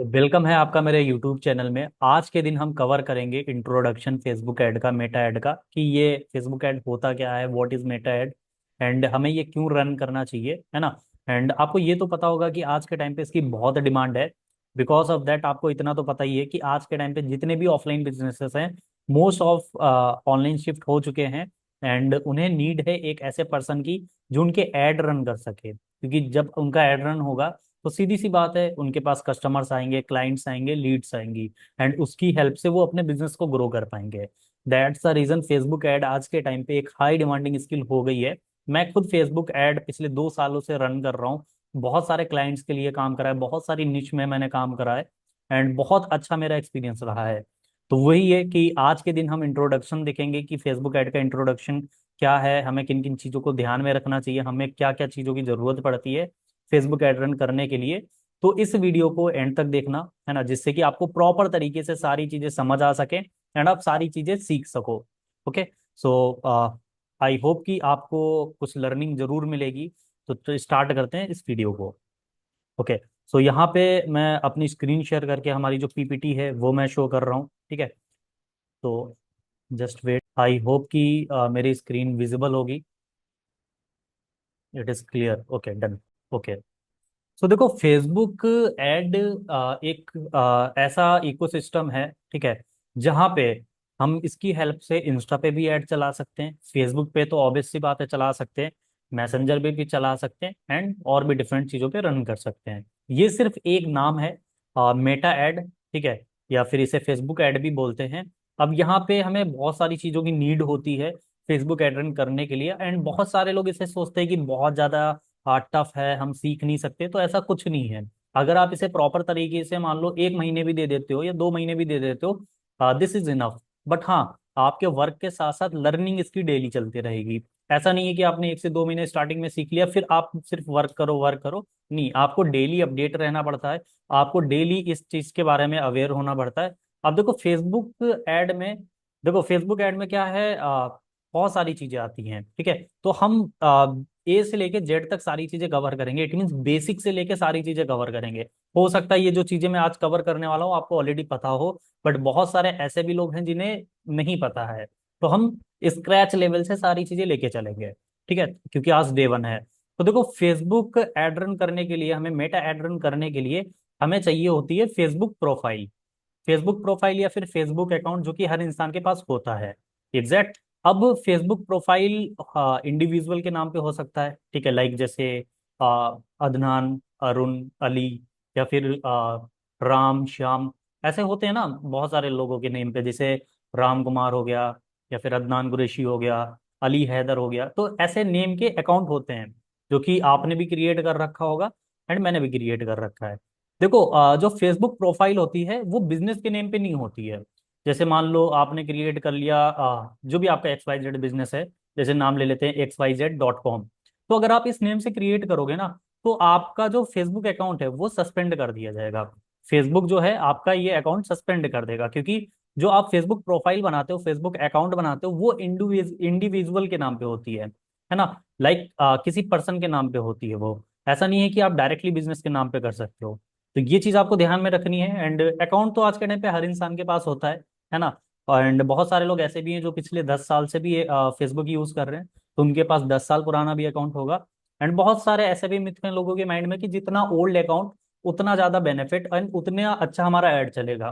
तो वेलकम है आपका मेरे यूट्यूब चैनल में। आज के दिन हम कवर करेंगे इंट्रोडक्शन फेसबुक ऐड का, मेटा ऐड का, कि ये फेसबुक ऐड होता क्या है, what is Meta ad, and हमें ये क्यों रन करना चाहिए, है ना। एंड आपको ये तो पता होगा कि आज के टाइम पे इसकी बहुत डिमांड है। बिकॉज ऑफ दैट आपको इतना तो पता ही है कि आज के टाइम पे जितने भी ऑफलाइन बिजनेसेस हैं, मोस्ट ऑफ ऑनलाइन शिफ्ट हो चुके हैं। एंड उन्हें नीड है एक ऐसे पर्सन की जो उनके ऐड रन कर सके, क्योंकि जब उनका ऐड रन होगा तो सीधी सी बात है, उनके पास कस्टमर्स आएंगे, क्लाइंट्स आएंगे, लीड्स आएंगी, एंड उसकी हेल्प से वो अपने बिजनेस को ग्रो कर पाएंगे। That's the reason Facebook ad आज के टाइम पे एक हाई डिमांडिंग स्किल हो गई है। मैं खुद फेसबुक ऐड पिछले 2 सालों से रन कर रहा हूँ। बहुत सारे क्लाइंट्स के लिए काम करा है, बहुत सारी निच में मैंने काम करा है, एंड बहुत अच्छा मेरा एक्सपीरियंस रहा है। तो वही है कि आज के दिन हम इंट्रोडक्शन देखेंगे कि फेसबुक ऐड का इंट्रोडक्शन क्या है, हमें किन किन चीज़ों को ध्यान में रखना चाहिए, हमें क्या क्या चीज़ों की ज़रूरत पड़ती है फेसबुक ऐड रन करने के लिए। तो इस वीडियो को एंड तक देखना, है ना, जिससे कि आपको प्रॉपर तरीके से सारी चीजें समझ आ सके एंड आप सारी चीजें सीख सको। ओके। सो आई होप कि आपको कुछ लर्निंग जरूर मिलेगी। तो स्टार्ट करते हैं इस वीडियो को। ओके। सो यहाँ पे मैं अपनी स्क्रीन शेयर करके हमारी जो पीपीटी है वो मैं शो कर रहा हूँ, ठीक है। तो जस्ट वेट, आई होप कि मेरी स्क्रीन विजिबल होगी। It is clear, okay, done. Okay. So देखो, फेसबुक एड एक ऐसा इकोसिस्टम है, ठीक है, जहाँ पे हम इसकी हेल्प से इंस्टा पे भी ऐड चला सकते हैं, फेसबुक पे तो ऑब्वियस सी बात है चला सकते हैं, मैसेंजर पे भी चला सकते हैं, एंड और भी डिफरेंट चीज़ों पे रन कर सकते हैं। ये सिर्फ एक नाम है, मेटा ऐड, ठीक है, या फिर इसे फेसबुक ऐड भी बोलते हैं। अब यहाँ पे हमें बहुत सारी चीज़ों की नीड होती है फेसबुक ऐड रन करने के लिए, एंड बहुत सारे लोग इसे सोचते हैं कि बहुत ज़्यादा टफ है, हम सीख नहीं सकते, तो ऐसा कुछ नहीं है। अगर आप इसे प्रॉपर तरीके से मान लो 1 महीने भी दे देते हो या 2 महीने भी दे देते हो, दिस इज इनफ। बट हाँ, आपके वर्क के साथ साथ लर्निंग इसकी डेली चलती रहेगी। ऐसा नहीं है कि आपने 1 से 2 महीने स्टार्टिंग में सीख लिया फिर आप सिर्फ वर्क करो वर्क करो। नहीं, आपको डेली अपडेट रहना पड़ता है, आपको डेली इस चीज के बारे में अवेयर होना पड़ता है। अब देखो फेसबुक ऐड में, देखो फेसबुक ऐड में क्या है, बहुत सारी चीजें आती हैं, ठीक है। तो हम ए से लेके जेड तक सारी चीजें कवर करेंगे, इट मीन्स बेसिक से लेके सारी चीजें कवर करेंगे। हो सकता है ये जो चीजें मैं आज कवर करने वाला हूँ आपको ऑलरेडी पता हो, बट बहुत सारे ऐसे भी लोग हैं जिन्हें नहीं पता है। तो हम स्क्रैच लेवल से सारी चीजें लेके चलेंगे, ठीक है, क्योंकि आज डे 1 है। तो देखो, फेसबुक एड रन करने के लिए, हमें मेटा एड रन करने के लिए हमें चाहिए होती है फेसबुक प्रोफाइल। फेसबुक प्रोफाइल या फिर फेसबुक अकाउंट, जो कि हर इंसान के पास होता है, एग्जैक्ट। अब फेसबुक प्रोफाइल इंडिविजुअल के नाम पे हो सकता है, ठीक है, लाइक जैसे अदनान, अरुण, अली, या फिर राम, श्याम, ऐसे होते हैं ना बहुत सारे लोगों के नेम पे, जैसे राम कुमार हो गया, या फिर अदनान कुरैशी हो गया, अली हैदर हो गया। तो ऐसे नेम के अकाउंट होते हैं जो कि आपने भी क्रिएट कर रखा होगा एंड मैंने भी क्रिएट कर रखा है। देखो, जो फेसबुक प्रोफाइल होती है वो बिजनेस के नेम पे नहीं होती है। जैसे मान लो आपने क्रिएट कर लिया, जो भी आपका XYZ बिजनेस है, जैसे नाम ले लेते हैं XYZ.com। तो अगर आप इस नेम से क्रिएट करोगे ना, तो आपका जो फेसबुक अकाउंट है वो सस्पेंड कर दिया जाएगा। फेसबुक जो है आपका ये अकाउंट सस्पेंड कर देगा, क्योंकि जो आप फेसबुक प्रोफाइल बनाते हो, फेसबुक अकाउंट बनाते हो, वो इंडिविजुअल के नाम पे होती है ना, लाइक किसी पर्सन के नाम पे होती है वो। ऐसा नहीं है कि आप डायरेक्टली बिजनेस के नाम पे कर सकते हो। तो ये चीज आपको ध्यान में रखनी है। एंड अकाउंट तो आज के टाइम पे हर इंसान के पास होता है ना। एंड बहुत सारे लोग ऐसे भी हैं जो पिछले 10 साल से भी फेसबुक यूज कर रहे हैं, तो उनके पास 10 साल पुराना भी अकाउंट होगा। एंड बहुत सारे ऐसे भी मिथ हैं लोगों के माइंड में कि जितना ओल्ड अकाउंट उतना ज्यादा बेनिफिट एंड उतना अच्छा हमारा ऐड चलेगा।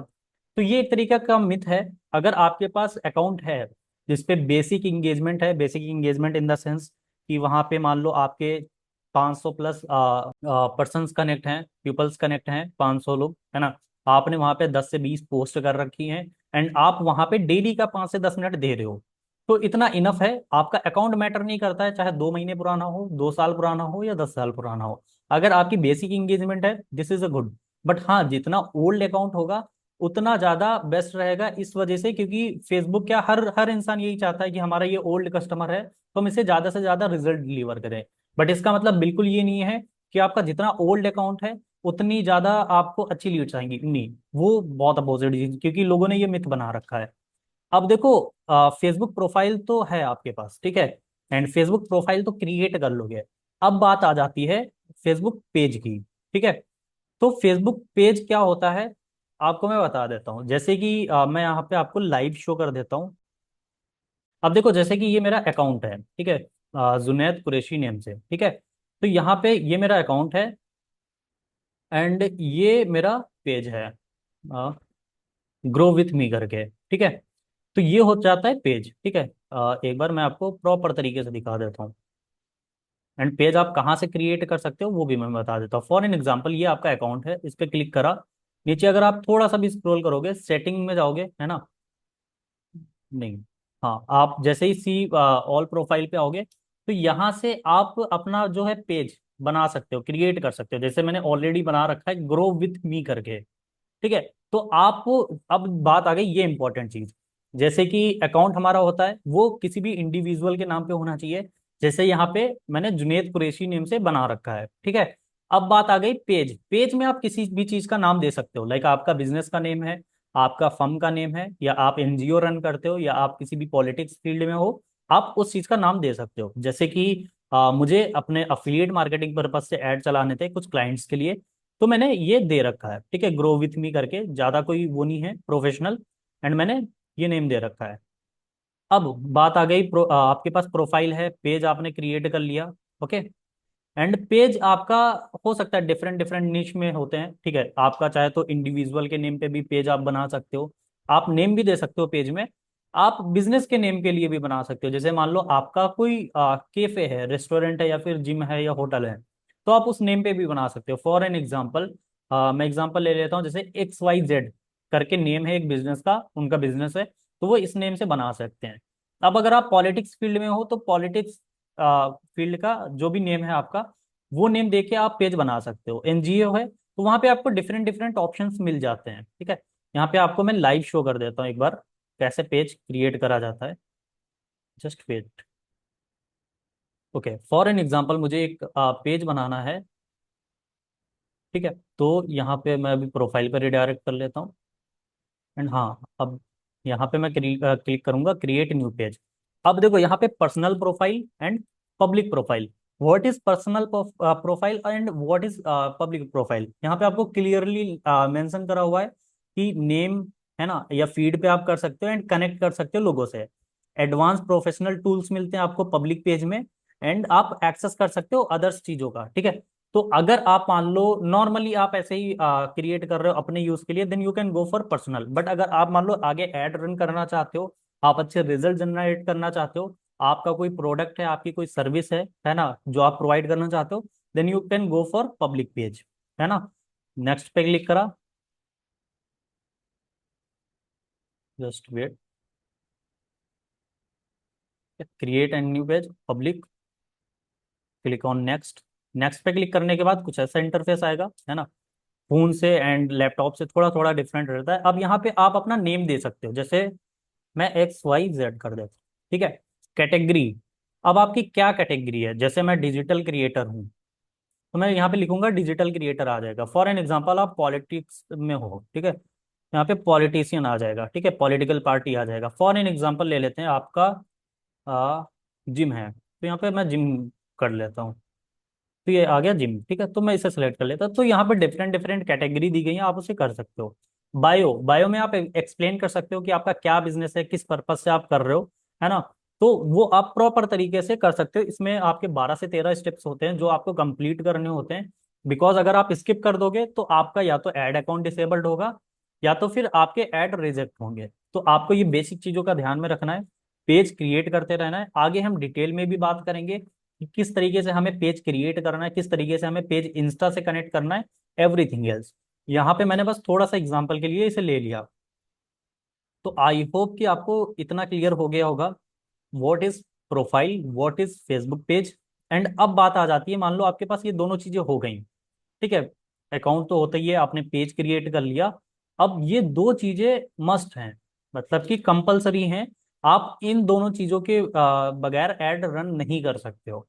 तो ये एक तरीका का मिथ है। अगर आपके पास अकाउंट है जिसपे बेसिक इंगेजमेंट है, basic engagement in the sense कि वहां पे मान लो आपके 500 प्लस पर्सन्स कनेक्ट हैं, पीपल्स कनेक्ट हैं, 500 लोग, है ना, आपने वहां पे 10 से 20 पोस्ट कर रखी हैं, एंड आप वहां पे डेली का 5 से 10 मिनट दे रहे हो, तो इतना इनफ है। आपका अकाउंट मैटर नहीं करता है, चाहे 2 महीने पुराना हो, 2 साल पुराना हो, या 10 साल पुराना हो। अगर आपकी बेसिक इंगेजमेंट है, this is a good. But हाँ, जितना ओल्ड अकाउंट होगा उतना ज्यादा बेस्ट रहेगा, इस वजह से क्योंकि फेसबुक क्या, हर हर इंसान यही चाहता है कि हमारा ये ओल्ड कस्टमर है तो हम इसे ज्यादा से ज्यादा रिजल्ट डिलीवर करें। बट इसका मतलब बिल्कुल ये नहीं है कि आपका जितना ओल्ड अकाउंट है उतनी ज्यादा आपको अच्छी लीड्स आएंगी, नहीं, वो बहुत अपोजिट चीज, क्योंकि लोगों ने ये मिथ बना रखा है। अब देखो, फेसबुक प्रोफाइल तो है आपके पास, ठीक है, एंड फेसबुक प्रोफाइल तो क्रिएट कर लोगे। अब बात आ जाती है फेसबुक पेज की, ठीक है। तो फेसबुक पेज क्या होता है आपको मैं बता देता हूँ। जैसे कि मैं यहाँ पे आपको लाइव शो कर देता हूँ। अब देखो जैसे कि ये मेरा अकाउंट है, ठीक है, जुनैद कुरैशी नेम से, ठीक है। तो यहाँ पे ये मेरा अकाउंट है एंड ये मेरा पेज है, ग्रो विथ मी करके, ठीक है। तो ये हो जाता है पेज, ठीक है। एक बार मैं आपको प्रॉपर तरीके से दिखा देता हूँ। एंड पेज आप कहाँ से क्रिएट कर सकते हो वो भी मैं बता देता हूँ। फॉर एन एग्जांपल ये आपका अकाउंट है, इस पर क्लिक करा, नीचे अगर आप थोड़ा सा भी स्क्रॉल करोगे सेटिंग में जाओगे, है ना, नहीं, हाँ, आप जैसे ही सी ऑल प्रोफाइल पे आओगे तो यहाँ से आप अपना जो है पेज बना सकते हो, क्रिएट कर सकते हो। जैसे मैंने ऑलरेडी बना रखा है ग्रो विथ मी करके, ठीक है। तो आप, अब बात आ गई ये इंपॉर्टेंट चीज, जैसे कि अकाउंट हमारा होता है वो किसी भी इंडिविजुअल के नाम पे होना चाहिए। जैसे यहाँ पे मैंने जुनेद कुरैशी नेम से बना रखा है, ठीक है। अब बात आ गई पेज। पेज में आप किसी भी चीज का नाम दे सकते हो, लाइक आपका बिजनेस का नेम है, आपका फर्म का नेम है, या आप एनजीओ रन करते हो, या आप किसी भी पॉलिटिक्स फील्ड में हो, आप उस चीज का नाम दे सकते हो। जैसे कि मुझे अपने अफिलिएट मार्केटिंग पर्पज से ऐड चलाने थे कुछ क्लाइंट्स के लिए, तो मैंने ये दे रखा है, ठीक है, ग्रो विथ मी करके, ज्यादा कोई वो नहीं है प्रोफेशनल, एंड मैंने ये नेम दे रखा है। अब बात आ गई आपके पास प्रोफाइल है, पेज आपने क्रिएट कर लिया, ओके। एंड पेज आपका हो सकता है डिफरेंट डिफरेंट निश में होते हैं, ठीक है। आपका चाहे तो इंडिविजुअल के नेम पे भी पेज आप बना सकते हो, आप नेम भी दे सकते हो पेज में। आप बिजनेस के नेम के लिए भी बना सकते हो, जैसे मान लो आपका कोई कैफे है, रेस्टोरेंट है, या फिर जिम है, या होटल है, तो आप उस नेम पे भी बना सकते हो। फॉर एन एग्जाम्पल मैं एग्जाम्पल ले लेता हूँ, जैसे XYZ करके नेम है एक बिजनेस का, उनका बिजनेस है, तो वो इस नेम से बना सकते हैं। अब अगर आप पॉलिटिक्स फील्ड में हो तो पॉलिटिक्स फील्ड का जो भी नेम है आपका, वो नेम देके आप पेज बना सकते हो। एनजीओ है तो वहां पे आपको डिफरेंट डिफरेंट ऑप्शंस मिल जाते हैं, ठीक है। यहाँ पे आपको मैं लाइव शो कर देता हूँ एक बार कैसे पेज क्रिएट करा जाता है। Just wait. Okay, for an example मुझे एक पेज बनाना है, ठीक है। तो यहाँ पे मैं अभी प्रोफाइल पर रिडायरेक्ट कर लेता हूँ। एंड हाँ, अब यहाँ पे मैं क्लिक करूंगा क्रिएट न्यू पेज। अब देखो यहाँ पे personal profile and public profile, what is personal profile and what is public profile, यहाँ पे आपको क्लियरली मेंशन करा हुआ है कि नेम, है ना, या फीड पे आप कर सकते हो एंड कनेक्ट कर सकते हो लोगों से। एडवांस प्रोफेशनल टूल्स मिलते हैं आपको पब्लिक पेज में, एंड आप एक्सेस कर सकते हो अदर्स चीजों का, ठीक है। तो अगर आप मान लो नॉर्मली आप ऐसे ही क्रिएट कर रहे हो अपने यूज के लिए, then you can go for personal. But अगर आप मान लो आगे एड रन करना चाहते हो, आप अच्छे रिजल्ट जनरेट करना चाहते हो, आपका कोई प्रोडक्ट है, आपकी कोई सर्विस है ना, जो आप प्रोवाइड करना चाहते हो, then you can go for public page, है ना। नेक्स्ट पे क्लिक करा, just wait, create and new page public, click on next. Next पे क्लिक करने के बाद कुछ ऐसा इंटरफेस आएगा, है ना। फोन से एंड लैपटॉप से थोड़ा थोड़ा डिफरेंट रहता है। अब यहाँ पे आप अपना नेम दे सकते हो, जैसे मैं XYZ कर देता हूँ, ठीक है। कैटेगरी, अब आपकी क्या कैटेगरी है, जैसे मैं डिजिटल क्रिएटर हूँ तो मैं यहाँ पे लिखूंगा डिजिटल क्रिएटर आ जाएगा। फॉर एन एग्जांपल आप पॉलिटिक्स में हो, ठीक है, यहाँ पे पॉलिटिशियन आ जाएगा, ठीक है, पॉलिटिकल पार्टी आ जाएगा। फॉर एन एग्जांपल ले लेते हैं आपका जिम है, तो यहाँ पे मैं जिम कर लेता हूँ, तो ये आ गया जिम, ठीक है। तो मैं इसे सेलेक्ट कर लेता हूँ। तो यहाँ पे डिफरेंट डिफरेंट कैटेगरी दी गई है, आप उसे कर सकते हो। बायो, बायो में आप एक्सप्लेन कर सकते हो कि आपका क्या बिजनेस है, किस पर्पज से आप कर रहे हो, है ना। तो वो आप प्रॉपर तरीके से कर सकते हो। इसमें आपके 12 से 13 स्टेप्स होते हैं जो आपको कंप्लीट करने होते हैं। बिकॉज अगर आप स्किप कर दोगे तो आपका या तो ऐड अकाउंट डिसेबल्ड होगा, या तो फिर आपके ऐड रिजेक्ट होंगे। तो आपको ये बेसिक चीजों का ध्यान में रखना है, पेज क्रिएट करते रहना है। आगे हम डिटेल में भी बात करेंगे कि किस तरीके से हमें पेज क्रिएट करना है, किस तरीके से हमें पेज इंस्टा से कनेक्ट करना है, एवरीथिंग एल्स। यहाँ पे मैंने बस थोड़ा सा एग्जांपल के लिए इसे ले लिया। तो आई होप कि आपको इतना क्लियर हो गया होगा what is profile, what is Facebook page. And अब बात आ जाती है, मान लो आपके पास ये दोनों चीजें हो गई, ठीक है, अकाउंट तो होता ही है, आपने पेज क्रिएट कर लिया। अब ये दो चीजें मस्ट हैं, मतलब कि कंपलसरी हैं। आप इन दोनों चीजों के बगैर एड रन नहीं कर सकते हो,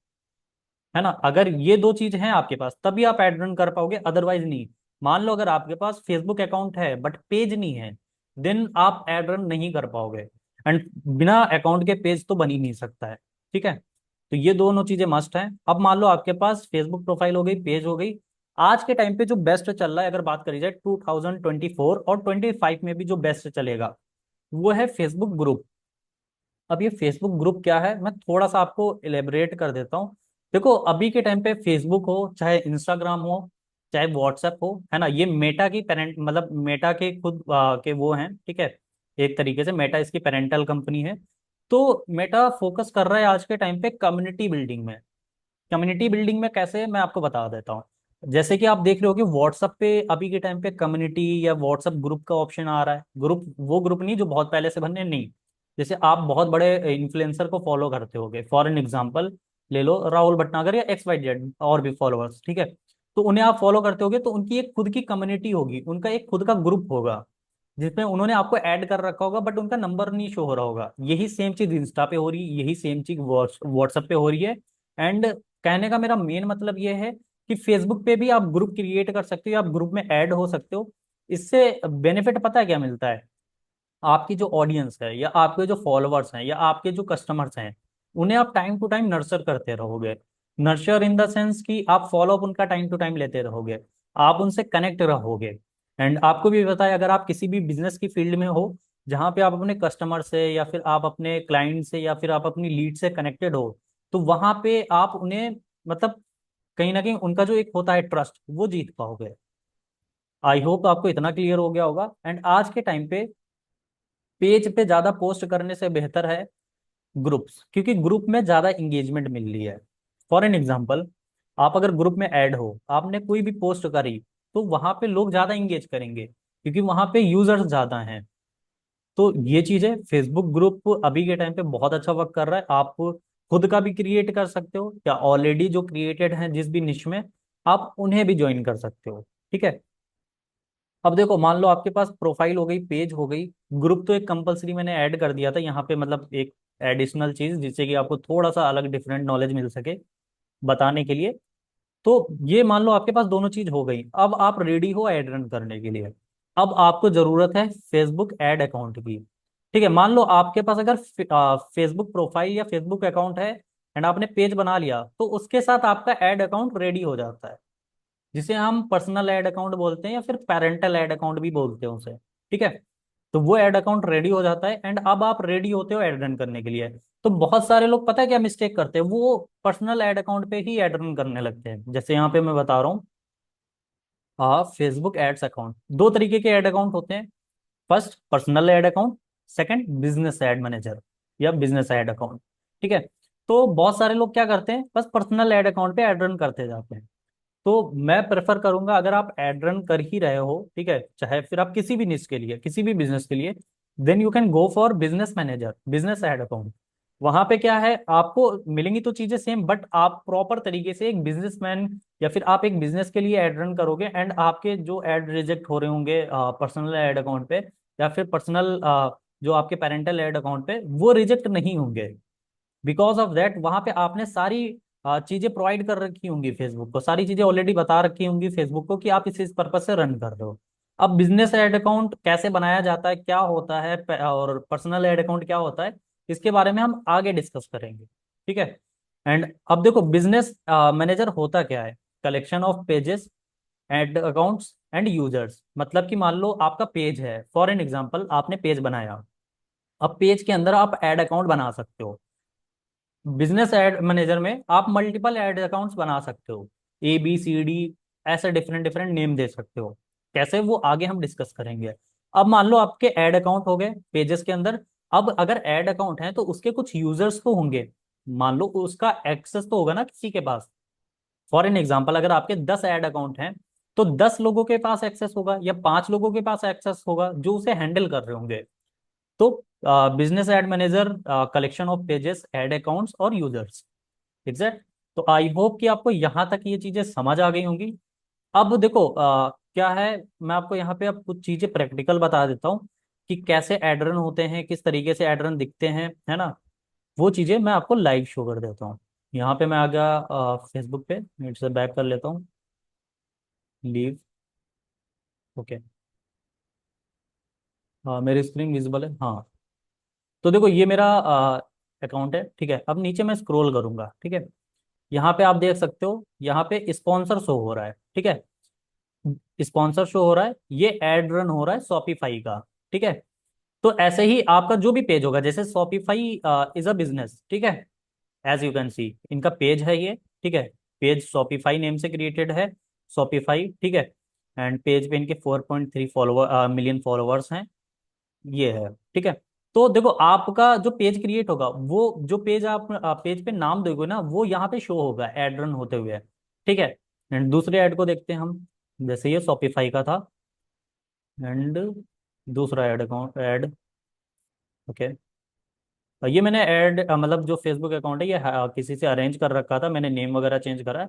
है ना। अगर ये दो चीज हैं आपके पास तभी आप एड रन कर पाओगे, अदरवाइज नहीं। मान लो अगर आपके पास फेसबुक अकाउंट है बट पेज नहीं है, देन आप एड रन नहीं कर पाओगे। एंड बिना अकाउंट के पेज तो बन ही नहीं सकता है, ठीक है। तो ये दोनों चीजें मस्ट हैं। अब मान लो आपके पास फेसबुक प्रोफाइल हो गई, पेज हो गई, आज के टाइम पे जो बेस्ट चल रहा है, अगर बात करी जाए 2024 और 25 में भी जो बेस्ट चलेगा, वो है फेसबुक ग्रुप। अब ये फेसबुक ग्रुप क्या है, मैं थोड़ा सा आपको इलेबरेट कर देता हूँ। देखो अभी के टाइम पे फेसबुक हो चाहे इंस्टाग्राम हो चाहे व्हाट्सएप हो, है ना, ये मेटा की पेरेंट, मतलब मेटा के खुद के वो हैं, ठीक है। एक तरीके से मेटा इसकी पेरेंटल कंपनी है। तो मेटा फोकस कर रहा है आज के टाइम पे कम्युनिटी बिल्डिंग में। कम्युनिटी बिल्डिंग में कैसे, मैं आपको बता देता हूँ। जैसे कि आप देख रहे हो कि व्हाट्सएप पे अभी के टाइम पे कम्युनिटी या व्हाट्सएप ग्रुप का ऑप्शन आ रहा है। ग्रुप वो ग्रुप नहीं जो बहुत पहले से बने, नहीं। जैसे आप बहुत बड़े इन्फ्लुएंसर को फॉलो करते होगे, फॉर एन एग्जाम्पल ले लो राहुल भटनागर या XYZ और भी फॉलोअर्स, ठीक है। तो उन्हें आप फॉलो करते होगे तो उनकी एक खुद की कम्युनिटी होगी, उनका एक खुद का ग्रुप होगा जिसमें उन्होंने आपको ऐड कर रखा होगा, बट उनका नंबर नहीं शो हो रहा होगा। यही सेम चीज इंस्टा पे हो रही है, यही सेम चीज व्हाट्सएप पे हो रही है। एंड कहने का मेरा मेन मतलब ये है कि फेसबुक पे भी आप ग्रुप क्रिएट कर सकते हो या आप ग्रुप में ऐड हो सकते हो। इससे बेनिफिट पता है क्या मिलता है? आपकी जो ऑडियंस है या आपके जो फॉलोअर्स हैं या आपके जो कस्टमर्स हैं, उन्हें आप टाइम टू टाइम नर्चर करते रहोगे। नर्चर इन द सेंस कि आप फॉलो अप उनका टाइम टू टाइम लेते रहोगे, आप उनसे कनेक्ट रहोगे। एंड आपको भी पता है, अगर आप किसी भी बिजनेस की फील्ड में हो जहाँ पे आप अपने कस्टमर से या फिर आप अपने क्लाइंट से या फिर आप अपनी लीड से कनेक्टेड हो, तो वहां पे आप उन्हें, मतलब कहीं ना कहीं उनका जो एक होता है ट्रस्ट, वो जीत पाओगे। आई होप आपको इतना क्लियर हो गया होगा। एंड आज के टाइम पे पेज पे ज्यादा पोस्ट करने से बेहतर है ग्रुप्स, क्योंकि ग्रुप में ज्यादा इंगेजमेंट मिल रही है। फॉर एन एग्जाम्पल, आप अगर ग्रुप में ऐड हो, आपने कोई भी पोस्ट करी, तो वहां पे लोग ज्यादा इंगेज करेंगे क्योंकि वहां पे यूजर्स ज्यादा हैं। तो ये चीज है, फेसबुक ग्रुप अभी के टाइम पे बहुत अच्छा वर्क कर रहा है। आप खुद का भी क्रिएट कर सकते हो या ऑलरेडी जो क्रिएटेड है जिस भी निश में, आप उन्हें भी ज्वाइन कर सकते हो, ठीक है। अब देखो मान लो आपके पास प्रोफाइल हो गई, पेज हो गई, ग्रुप तो एक कंपलसरी मैंने ऐड कर दिया था यहाँ पे, मतलब एक एडिशनल चीज जिससे कि आपको थोड़ा सा अलग डिफरेंट नॉलेज मिल सके बताने के लिए। तो ये मान लो आपके पास दोनों चीज हो गई, अब आप रेडी हो ऐड रन करने के लिए। अब आपको जरूरत है फेसबुक ऐड अकाउंट की, ठीक है। मान लो आपके पास अगर फेसबुक प्रोफाइल या फेसबुक अकाउंट है एंड आपने पेज बना लिया, तो उसके साथ आपका ऐड अकाउंट रेडी हो जाता है, जिसे हम पर्सनल ऐड अकाउंट बोलते हैं या फिर पेरेंटल ऐड अकाउंट भी बोलते हैं उसे, ठीक है। तो वो ऐड अकाउंट रेडी हो जाता है एंड अब आप रेडी होते हो ऐड रन करने के लिए। तो बहुत सारे लोग पता है क्या मिस्टेक करते हैं, वो पर्सनल ऐड अकाउंट पे ही ऐड रन करने लगते हैं। जैसे यहाँ पे मैं बता रहा हूँ, फेसबुक एड्स अकाउंट, दो तरीके के ऐड अकाउंट होते हैं। First personal add account, second business add manager या बिजनेस ऐड अकाउंट, ठीक है। तो बहुत सारे लोग क्या करते हैं, बस पर्सनल ऐड अकाउंट पे ऐड रन करते जाते हैं। तो मैं प्रेफर करूंगा, अगर आप एड रन कर ही रहे हो, ठीक है, चाहे फिर आप किसी भी निश के लिए किसी भी बिजनेस के लिए, then you can go for business manager, business ad account. वहां पे क्या है, आपको मिलेंगी तो चीजें सेम, बट आप प्रॉपर तरीके से एक बिजनेसमैन या फिर आप एक बिजनेस के लिए एड रन करोगे एंड आपके जो एड रिजेक्ट हो रहे होंगे पर्सनल ऐड अकाउंट पे या फिर पर्सनल जो आपके पेरेंटल ऐड अकाउंट पे, वो रिजेक्ट नहीं होंगे। बिकॉज ऑफ दैट वहां पे आपने सारी चीजें प्रोवाइड कर रखी होंगी फेसबुक को, सारी चीजें ऑलरेडी बता रखी होंगी फेसबुक को कि आप इस पर्पज से रन कर रहे हो। अब बिजनेस ऐड अकाउंट कैसे बनाया जाता है, क्या होता है, और पर्सनल ऐड अकाउंट क्या होता है, इसके बारे में हम आगे डिस्कस करेंगे, ठीक है। एंड अब देखो बिजनेस मैनेजर होता क्या है, collection of pages, ad accounts and users. मतलब कि मान लो आपका पेज है, फॉर एन एग्जांपल आपने पेज बनाया, अब पेज के अंदर आप ऐड अकाउंट बना सकते हो। बिजनेस एड मैनेजर में आप मल्टीपल एड अकाउंट्स बना सकते हो, ABCD, ऐसे डिफरेंट डिफरेंट नेम दे सकते हो। कैसे, वो आगे हम डिस्कस करेंगे। अब मान लो आपके ऐड अकाउंट हो गए पेजेस के अंदर। अब अगर ऐड अकाउंट है तो उसके कुछ यूजर्स तो होंगे, मान लो उसका एक्सेस तो होगा ना किसी के पास। फॉर एन एग्जाम्पल, अगर आपके 10 ऐड अकाउंट हैं, तो 10 लोगों के पास एक्सेस होगा या 5 लोगों के पास एक्सेस होगा जो उसे हैंडल कर रहे होंगे। तो business ad manager, collection of pages, ad accounts और यूजर्स, एग्जैक्ट। तो आई होप कि आपको यहाँ तक ये चीजें समझ आ गई होंगी। अब देखो क्या है, मैं आपको यहाँ पे अब कुछ चीजें प्रैक्टिकल बता देता हूँ कि कैसे एड रन होते हैं, किस तरीके से एड रन दिखते हैं, है ना। वो चीजें मैं आपको लाइव शो कर देता हूँ। यहाँ पे मैं आ गया फेसबुक पे, नेट से बैक कर लेता हूँ, लीव, ओके। मेरी स्क्रीन विजिबल है, हाँ। तो देखो ये मेरा अकाउंट है, ठीक है। अब नीचे मैं स्क्रॉल करूंगा, ठीक है। यहाँ पे आप देख सकते हो, यहाँ पे स्पॉन्सर शो हो रहा है, ठीक है। स्पॉन्सर शो हो रहा है, ये एड रन हो रहा है शॉपिफाई का। ठीक है। तो ऐसे ही आपका जो भी पेज होगा, जैसे शॉपिफाई इज अ बिजनेस, ठीक है, एज यू कैन सी इनका पेज है ये। ठीक है। पेज शॉपिफाई नेम से क्रिएटेड है, शॉपिफाई। ठीक है। एंड पेज पे इनके 4.3 मिलियन फॉलोअर्स हैं, ये है। ठीक है। तो देखो आपका जो पेज क्रिएट होगा, वो जो पेज आप पेज पे नाम दोगे ना, वो यहाँ पे शो होगा एड रन होते हुए। ठीक है। एंड दूसरे ऐड को देखते हैं हम, जैसे ये शॉपिफाई का था, एंड दूसरा ऐड अकाउंट ऐड। ओके। ये मैंने ऐड मतलब जो फेसबुक अकाउंट है ये किसी से अरेंज कर रखा था, मैंने नेम वगैरह चेंज करा है,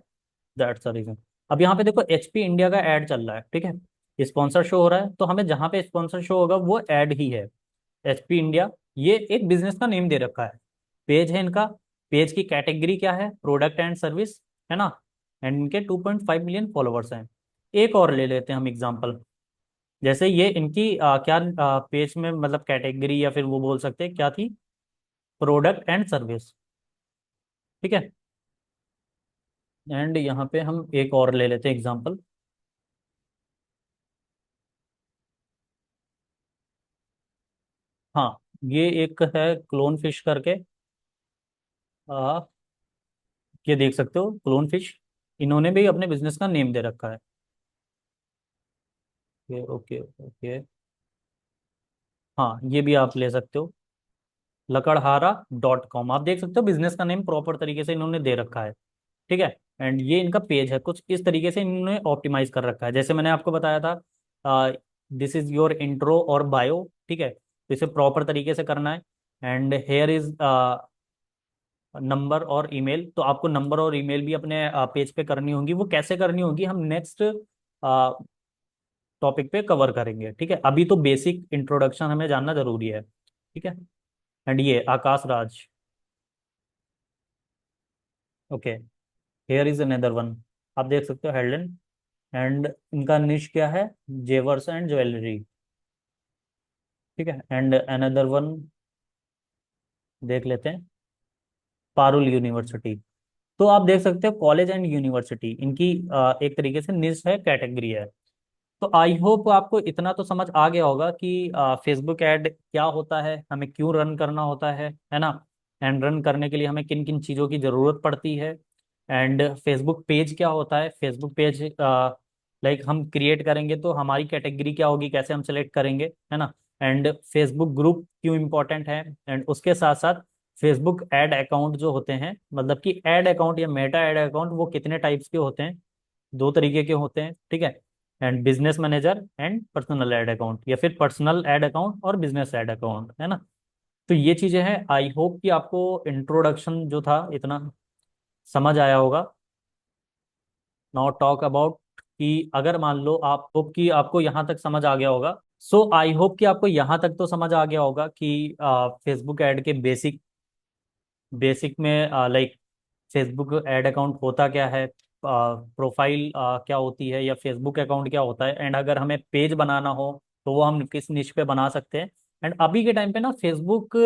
दैट्स द रीजन। अब यहाँ पे देखो एचपी इंडिया का ऐड चल रहा है। ठीक है। स्पॉन्सर शो हो रहा है, तो हमें जहाँ पे स्पॉन्सर शो होगा वो ऐड ही है, एचपी इंडिया। ये एक बिजनेस का नेम दे रखा है, पेज है इनका। पेज की कैटेगरी क्या है, प्रोडक्ट एंड सर्विस, है ना। एंड इनके 2.5 मिलियन फॉलोअर्स हैं। एक और ले लेते हैं हम एग्जांपल, जैसे ये इनकी क्या पेज में मतलब कैटेगरी, या फिर वो बोल सकते हैं क्या थी, प्रोडक्ट एंड सर्विस। ठीक है। एंड यहाँ पे हम एक और ले लेते हैं एग्जांपल। हाँ, ये एक है क्लोन फिश करके, आ, ये देख सकते हो क्लोन फिश, इन्होंने भी अपने बिजनेस का नेम दे रखा है। Okay okay okay. हाँ, ये भी आप ले सकते हो, लकड़हारा.com, आप देख सकते हो बिजनेस का नेम प्रॉपर तरीके से इन्होंने दे रखा है। ठीक है। एंड ये इनका पेज है, कुछ इस तरीके से इन्होंने ऑप्टिमाइज कर रखा है, जैसे मैंने आपको बताया था, दिस इज योर इंट्रो और बायो। ठीक है, तो इसे प्रॉपर तरीके से करना है। एंड हेयर इज नंबर और ईमेल, तो आपको नंबर और ईमेल भी अपने पेज पे करनी होगी। वो कैसे करनी होगी हम नेक्स्ट टॉपिक पे कवर करेंगे। ठीक है, अभी तो बेसिक इंट्रोडक्शन हमें जानना जरूरी है। ठीक है। एंड ये Akash Raj. Okay. Here is another one, आप देख सकते हो हेडलाइन। एंड इनका निश क्या है, जेवर्स एंड ज्वेलरी। ठीक है। एंड अनदर वन देख लेते हैं, पारुल यूनिवर्सिटी। तो आप देख सकते हो कॉलेज एंड यूनिवर्सिटी इनकी एक तरीके से निश है, कैटेगरी है। तो आई होप आपको इतना तो समझ आ गया होगा कि फेसबुक ऐड क्या होता है, हमें क्यों रन करना होता है ना। एंड रन करने के लिए हमें किन किन चीज़ों की ज़रूरत पड़ती है। एंड फेसबुक पेज क्या होता है, फेसबुक पेज लाइक हम क्रिएट करेंगे तो हमारी कैटेगरी क्या होगी, कैसे हम सेलेक्ट करेंगे, है ना। एंड फेसबुक ग्रुप क्यों इंपॉर्टेंट है। एंड उसके साथ साथ फेसबुक एड अकाउंट जो होते हैं, मतलब कि एड अकाउंट या मेटा एड अकाउंट, वो कितने टाइप्स के होते हैं, दो तरीके के होते हैं। ठीक है। And business manager and personal ad account, या फिर पर्सनल एड अकाउंट और बिजनेस एड अकाउंट, है ना। तो ये चीजें हैं, आई होप कि आपको इंट्रोडक्शन जो था इतना समझ आया होगा। नाउ टॉक अबाउट कि अगर मान लो आप होप कि आपको यहाँ तक समझ आ गया होगा। सो आई होप कि आपको यहाँ तक तो समझ आ गया होगा कि फेसबुक ऐड के बेसिक बेसिक में लाइक फेसबुक ऐड अकाउंट होता क्या है, प्रोफाइल क्या होती है, या फेसबुक अकाउंट क्या होता है। एंड अगर हमें पेज बनाना हो तो वो हम किस निश पे बना सकते हैं। एंड अभी के टाइम पे ना फेसबुक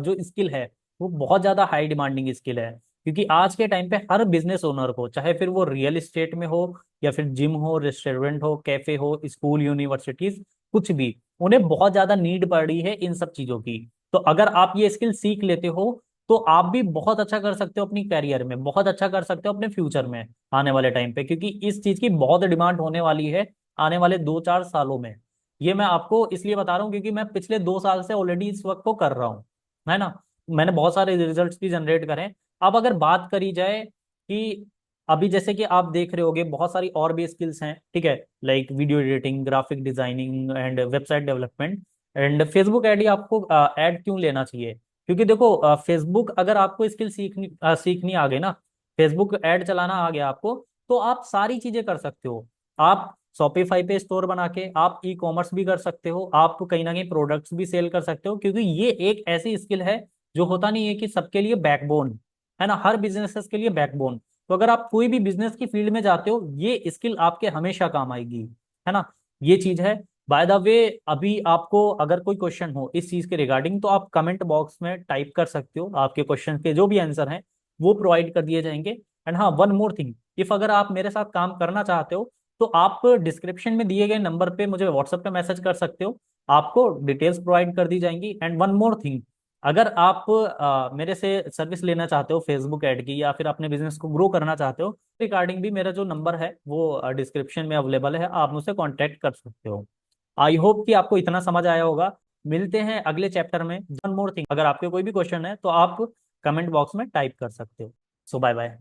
जो स्किल है वो बहुत ज़्यादा हाई डिमांडिंग स्किल है, क्योंकि आज के टाइम पे हर बिजनेस ओनर को, चाहे फिर वो रियल एस्टेट में हो, या फिर जिम हो, रेस्टोरेंट हो, कैफे हो, स्कूल, यूनिवर्सिटीज, कुछ भी, उन्हें बहुत ज़्यादा नीड पड़ रही है इन सब चीज़ों की। तो अगर आप ये स्किल सीख लेते हो तो आप भी बहुत अच्छा कर सकते हो अपनी कैरियर में, बहुत अच्छा कर सकते हो अपने फ्यूचर में, आने वाले टाइम पे, क्योंकि इस चीज की बहुत डिमांड होने वाली है आने वाले 2-4 सालों में। ये मैं आपको इसलिए बता रहा हूँ क्योंकि मैं पिछले 2 साल से ऑलरेडी इस वक्त को कर रहा हूँ, है ना। मैंने बहुत सारे रिजल्ट्स भी जनरेट करे हैं। अब अगर बात करी जाए कि अभी जैसे कि आप देख रहे होगे बहुत सारी और भी स्किल्स हैं, ठीक है, like video editing, graphic designing and website development. And Facebook ad ही आपको ऐड क्यों लेना चाहिए, क्योंकि देखो फेसबुक अगर आपको स्किल सीखनी आ गई ना, फेसबुक ऐड चलाना आ गया आपको, तो आप सारी चीजें कर सकते हो। आप शॉपिफाई पे स्टोर बना के आप ई कॉमर्स भी कर सकते हो, आप कहीं ना कहीं प्रोडक्ट्स भी सेल कर सकते हो, क्योंकि ये एक ऐसी स्किल है जो होता नहीं है कि सबके लिए बैकबोन, है ना, हर बिजनेसेस के लिए बैकबोन। तो अगर आप कोई भी बिजनेस की फील्ड में जाते हो ये स्किल आपके हमेशा काम आएगी, है ना। ये चीज है। बाय द वे, अभी आपको अगर कोई क्वेश्चन हो इस चीज के रिगार्डिंग तो आप कमेंट बॉक्स में टाइप कर सकते हो, आपके क्वेश्चन के जो भी आंसर हैं वो प्रोवाइड कर दिए जाएंगे। एंड हाँ, वन मोर थिंग, इफ अगर आप मेरे साथ काम करना चाहते हो तो आप डिस्क्रिप्शन में दिए गए नंबर पे मुझे व्हाट्सएप पे मैसेज कर सकते हो, आपको डिटेल्स प्रोवाइड कर दी जाएंगी। एंड वन मोर थिंग, अगर आप मेरे से सर्विस लेना चाहते हो फेसबुक ऐड की, या फिर अपने बिजनेस को ग्रो करना चाहते हो, रिगार्डिंग भी मेरा जो नंबर है वो डिस्क्रिप्शन में अवेलेबल है, आप मुझसे कांटेक्ट कर सकते हो। आई होप कि आपको इतना समझ आया होगा। मिलते हैं अगले चैप्टर में। वन मोर थिंग, अगर आपके कोई भी क्वेश्चन है तो आप कमेंट बॉक्स में टाइप कर सकते हो। सो बाय बाय।